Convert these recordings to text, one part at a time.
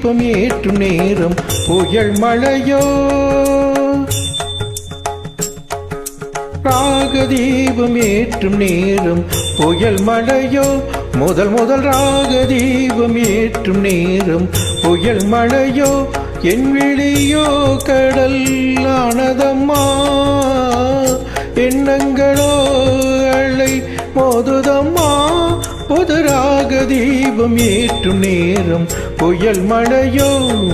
தீபம் ஏற்றும் நேரம் புயல் மழையோ ராக தீபம் ஏற்றும் நேரம் புயல் மழையோ முதல் ராக தீபம் ஏற்றும் நேரம் புயல் மழையோ என் விழியோ கடல் ஆனதம்மா எண்ணங்களோ அலை மோதுதம்மா புது ராக தீபம் ஏற்றும் நேரம் புயல் மழையோ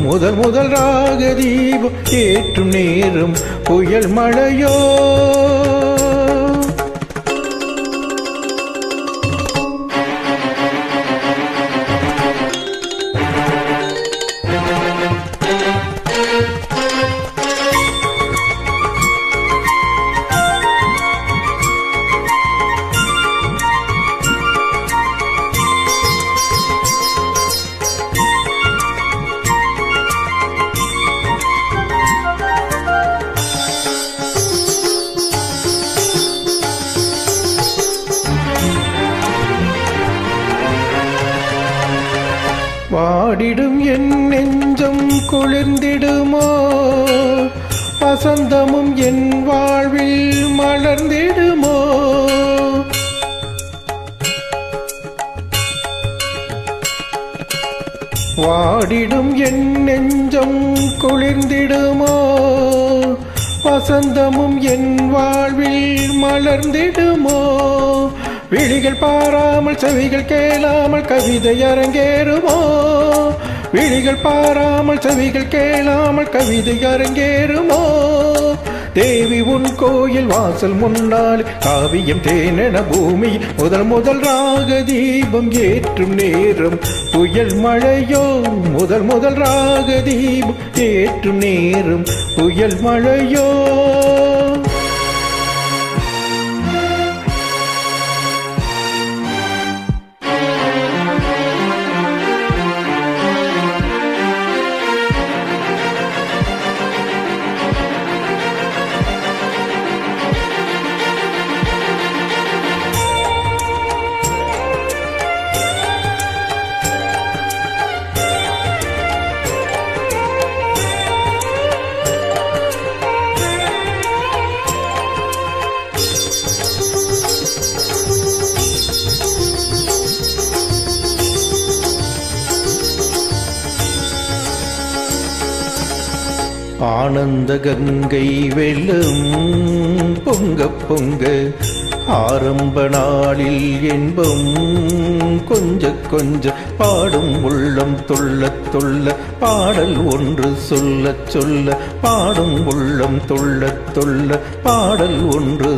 முதல் ராக தீபம் ஏற்றும் நேரம் புயல் மழையோ வாடிடும் என் நெஞ்சம் குளிர்ந்திடுமோ வசந்தமும் என் வாழ்வில் மலர்ந்திடுமோ வாடிடும் என் நெஞ்சம் குளிர்ந்திடுமோ வசந்தமும் என் வாழ்வில் மலர்ந்திடுமோ விழிகள் பாராமல் செவிகள் கேளாமல் கவிதை அரங்கேறுமோ விழிகள் பாராமல் செவிகள் கேளாமல் கவிதை அரங்கேறுமோ தேவி உன் கோயில் வாசல் முன்னால் காவியம் தேனென பூமியில் முதல் ராக தீபம் ஏற்றும் நேரம் புயல் மழையோ முதல் ராக தீபம் ஏற்றும் நேரம் புயல் மழையோ ஆனந்த கங்கை வெள்ளம் பொங்க பொங்க ஆரம்ப நாளில் இன்பம் கொஞ்ச பாடும் உள்ளம் துள்ள துள்ள பாடல் ஒன்று சொல்ல பாடும் உள்ளம் துள்ள துள்ள பாடல் ஒன்று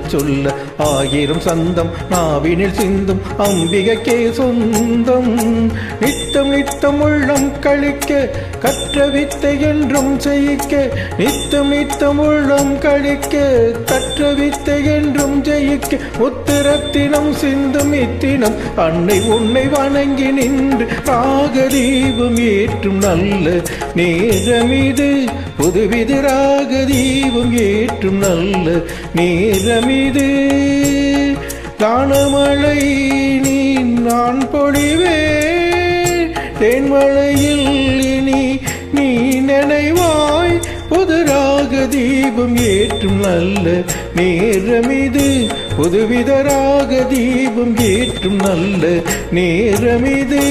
சொல்ல ஆயிரம் சந்தம் நாவினில் சிந்தும் அம்பிகைக்கே சொந்தம் நித்தம் உள்ளம் கழிக்க கற்ற வித்தை என்றும் செய்யிக்க நித்தம் உள்ளம் கழிக்க கற்ற வித்தை என்றும் ஜெயிக்க முத்திரத்தினம் சிந்தும் இத்தினம் அன்னை உன்னை வணங்கி நின்று ராக தீபம் ஏற்றும் நல்ல நேரமிது புதுவிது ராக தீபம் ஏற்றும் நல்ல நேரமிது காணமழை நீ நான் பொழிவேன் தேன்மழையில் இனி நீ நினைவாய் புது ராக தீபம் ஏற்றும் நல்ல நேரமிது புதுவித ராக தீபம் ஏற்றும் நல்ல நேரமிது